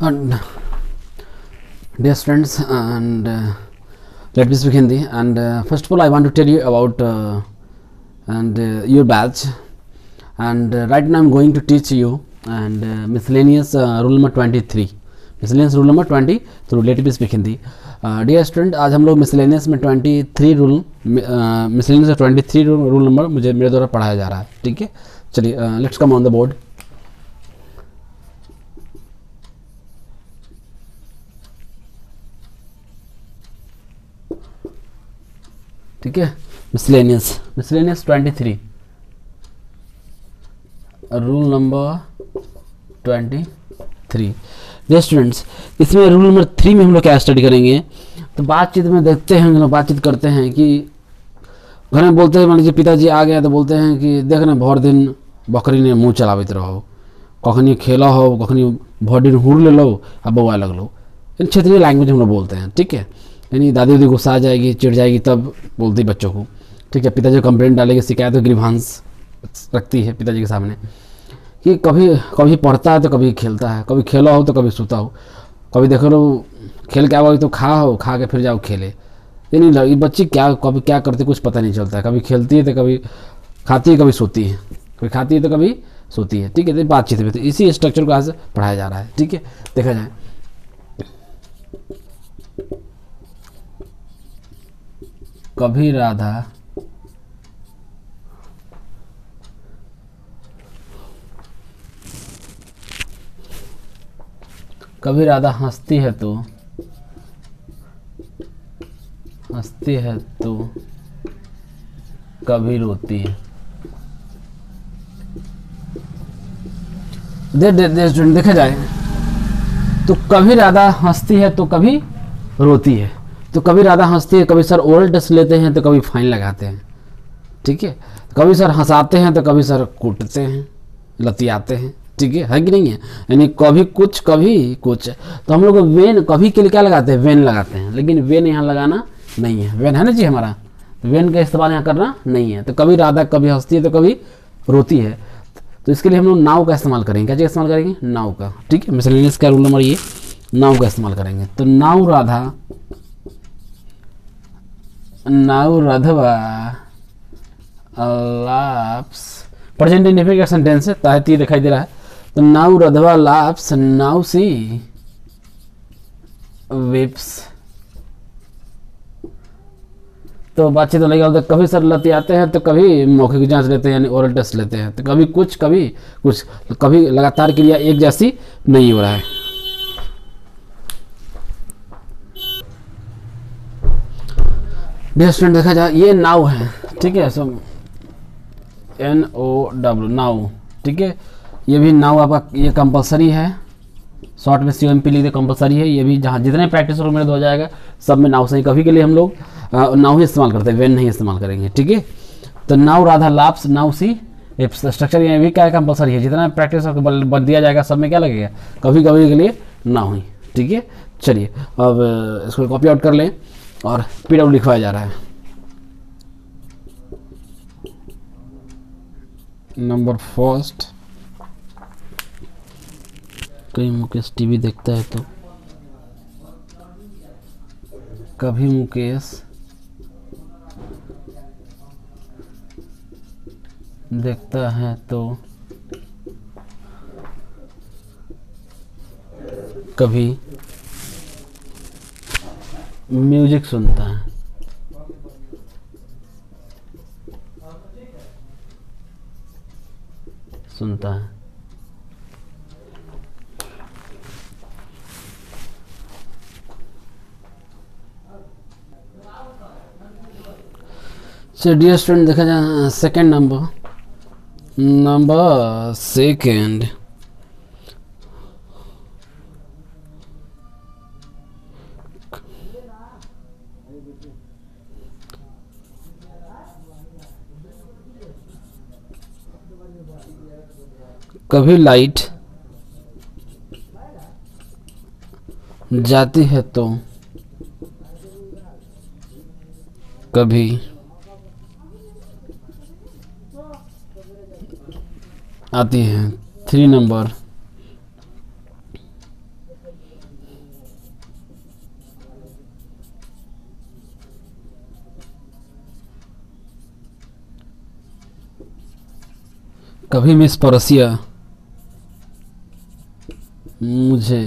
And dear students, and let me speak Hindi. And first of all, I want to tell you about your batch. And right now, I'm going to teach you and miscellaneous rule number 23. Miscellaneous rule number 20. So let me speak Hindi. Dear student, आज हम लोग miscellaneous में 23 rule miscellaneous 23 rule number मुझे मेरे द्वारा पढ़ाया जा रहा है. ठीक है, चलिए let's come on the board. ठीक है, miscellaneous 23 rule number 23. Dear students, इसमें रूल नंबर 3 में हम लोग क्या स्टडी करेंगे. तो बातचीत में देखते हैं, हम लोग बातचीत करते हैं कि घर में बोलते हैं, मान लीजिए पिताजी आ गया तो बोलते हैं कि देख ना भर दिन बकरी ने मुँह चलावित रहो, कखनी खेला हो, कखनी भर दिन हुर ले लो अब बउआ लग लो. इन क्षेत्रीय लैंग्वेज हम लोग बोलते हैं. ठीक है, यानी दादी उदी गुस्सा आ जाएगी, चिढ़ जाएगी, तब बोलती बच्चों को. ठीक है, पिताजी कंप्लेंट डालेगी, शिकायत ग्रीवांस रखती है पिताजी के सामने कि कभी पढ़ता है तो कभी खेलता है, कभी खेला हो तो कभी सोता हो, कभी देखो लो खेल के आओ तो खा के फिर जाओ खेले. यानी बच्ची कभी क्या करती कुछ पता नहीं चलता है. कभी खेलती है तो कभी खाती है, कभी सोती है, कभी खाती है तो कभी सोती है. ठीक है, तो बातचीत में तो इसी स्ट्रक्चर को आज पढ़ाया जा रहा है. ठीक है, देखा जाए. कभी राधा हंसती है तो कभी रोती है. देखा जाए तो कभी राधा हंसती है तो कभी रोती है. तो कभी राधा हंसती है, कभी सर ओरल टेस्ट लेते हैं तो कभी फाइन लगाते हैं. ठीक है, कभी सर हंसाते हैं तो कभी सर कूटते हैं, लतियाते हैं. ठीक है कि नहीं है. यानी कभी कुछ कभी कुछ. तो हम लोग वेन कभी के लिए क्या लगाते हैं, वेन लगाते हैं, लेकिन वेन यहाँ लगाना नहीं है. वेन है ना जी हमारा, तो वेन का इस्तेमाल यहाँ करना नहीं है. तो कभी राधा कभी हंसती है तो कभी रोती है. तो इसके लिए हम लोग नाउ का इस्तेमाल करेंगे. क्या चीज़ इस्तेमाल करेंगे, नाउ का. ठीक है, मिसलेनियस का रूल नंबर ये नाउ का इस्तेमाल करेंगे. तो नाउ राधवा लाप्स, प्रेजेंट इंडेफिनिट का सेंटेंस है, ताकि ये दिखाई दे रहा है. तो नाउ राधवा लाप्स, नाउ सी विप्स. तो बातचीत होने के बाद कभी सर लतियाते हैं तो कभी मौखिक जांच लेते हैं, यानी ओरल टेस्ट लेते हैं. तो कभी कुछ कभी लगातार क्रिया एक जैसी नहीं हो रहा है. डियर स्टूडेंट, देखा जाए ये नाउ है. ठीक है, सो NOW नाउ. ठीक है, ये भी नाउ आपका ये कंपलसरी है. शॉर्ट में COMP लिख दे, कंपलसरी है. ये भी जहाँ जितने प्रैक्टिस और मेरे हो जाएगा सब में नाउ सही. कभी के लिए हम लोग नाउ ही इस्तेमाल करते हैं, वेन नहीं इस्तेमाल करेंगे. ठीक है, तो now Radha laughs, now see structure ये भी क्या है, कंपलसरी है. जितना प्रैक्टिस बल दिया जाएगा सब में क्या लगेगा, कभी कभी के लिए नाउ ही. ठीक है, चलिए अब इसको कॉपी आउट कर लें और PW लिखवाया जा रहा है. नंबर फर्स्ट, कहीं मुकेश टीवी देखता है तो कभी मुकेश देखता है तो कभी म्यूजिक सुनता है. So dear student, देखा जाए सेकेंड नंबर सेकेंड. कभी लाइट जाती है तो कभी आती है. 3 नंबर कभी मिस परोसिया मुझे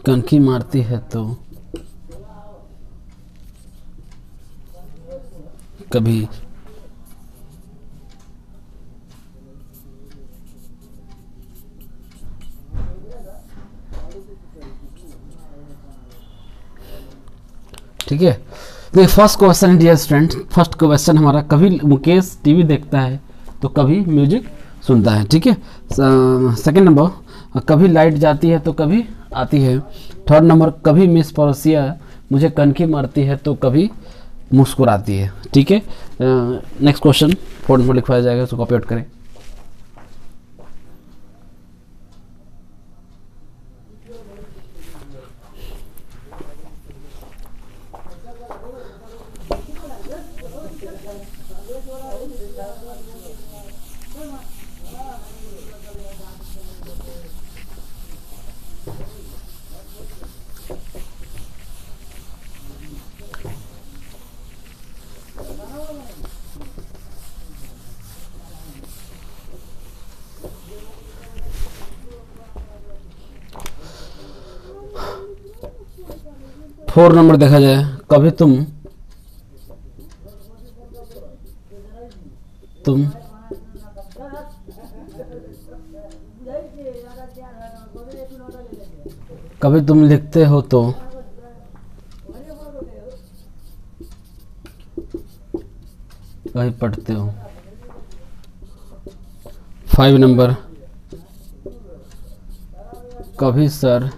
कनखी मारती है तो कभी ठीक है। देखिए first question dear student, first question हमारा, कभी मुकेश टीवी देखता है तो कभी म्यूजिक सुनता है। ठीक है। सेकंड नंबर, कभी लाइट जाती है तो कभी आती है। थर्ड नंबर, कभी मिस परोसिया मुझे कनखी मारती है तो कभी मुस्कुराती है। ठीक है। नेक्स्ट क्वेश्चन फोर्थ नंबर लिखवाया जाएगा, उसको कॉपी आउट करें। फोर नंबर देखा जाए, कभी तुम कभी तुम लिखते हो तो कभी पढ़ते हो। 5 नंबर, कभी सर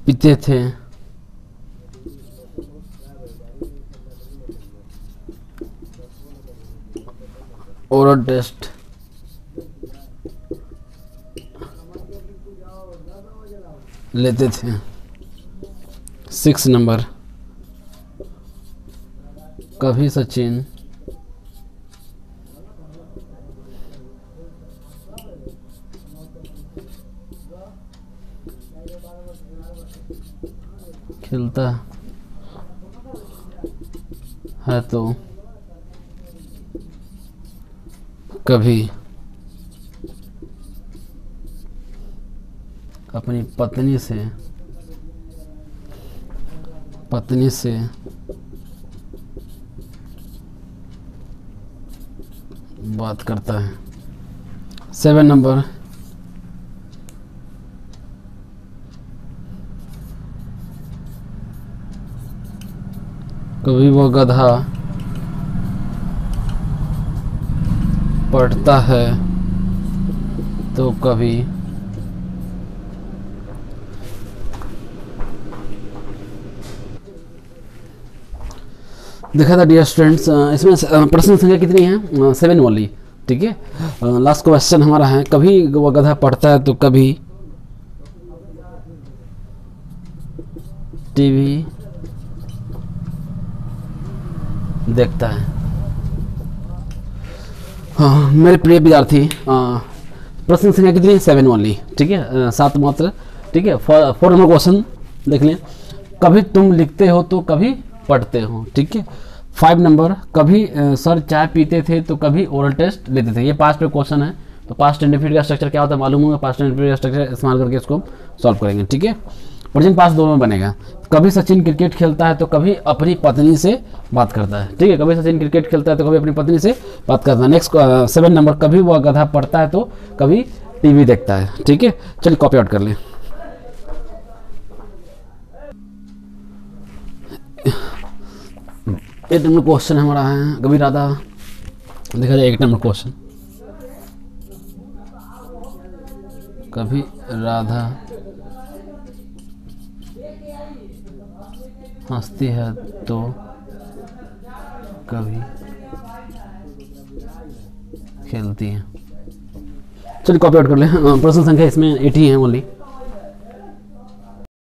पीते थे ओरल टेस्ट लेते थे। 6 नंबर, कभी सचिन खेलता है तो कभी अपनी पत्नी से बात करता है। 7 नंबर, कभी वो गधा पढ़ता है तो कभी देखा था डियर स्टूडेंट्स, इसमें प्रश्न संख्या कितनी है? 7 वाली। ठीक है। लास्ट क्वेश्चन हमारा है, कभी वो गधा पढ़ता है तो कभी टीवी देखता है। हाँ मेरे प्रिय विद्यार्थी, प्रश्न संख्या कितनी है? 7 वाली। ठीक है, 7 मात्र। ठीक है। 4 नंबर क्वेश्चन देख लें, कभी तुम लिखते हो तो कभी पढ़ते हो। ठीक है। 5 नंबर, कभी सर चाय पीते थे तो कभी ओरल टेस्ट लेते थे। ये पास्ट पे क्वेश्चन है, तो पास्ट इंडेफिनिट का स्ट्रक्चर क्या होता है मालूम होगा, पास्ट इंडेफिनिट का स्ट्रक्चर इस्तेमाल करके इसको सॉल्व करेंगे। ठीक है। प्रेजेंट पास्ट दोनों में बनेगा। कभी सचिन क्रिकेट खेलता है तो कभी अपनी पत्नी से बात करता है। ठीक है, कभी सचिन क्रिकेट खेलता है तो कभी अपनी पत्नी से बात करता है। नेक्स्ट 7 नंबर, कभी वह गधा पढ़ता है तो कभी टीवी देखता है। ठीक है, चलिए कॉपी आउट कर लें। एक नंबर क्वेश्चन हमारा है, कभी राधा, देखा जाए 1 नंबर क्वेश्चन, कभी राधा हंसती है तो कभी खेलती है। चलिए कॉपी आउट कर लें। प्रश्न संख्या इसमें 8 ही है ओनली।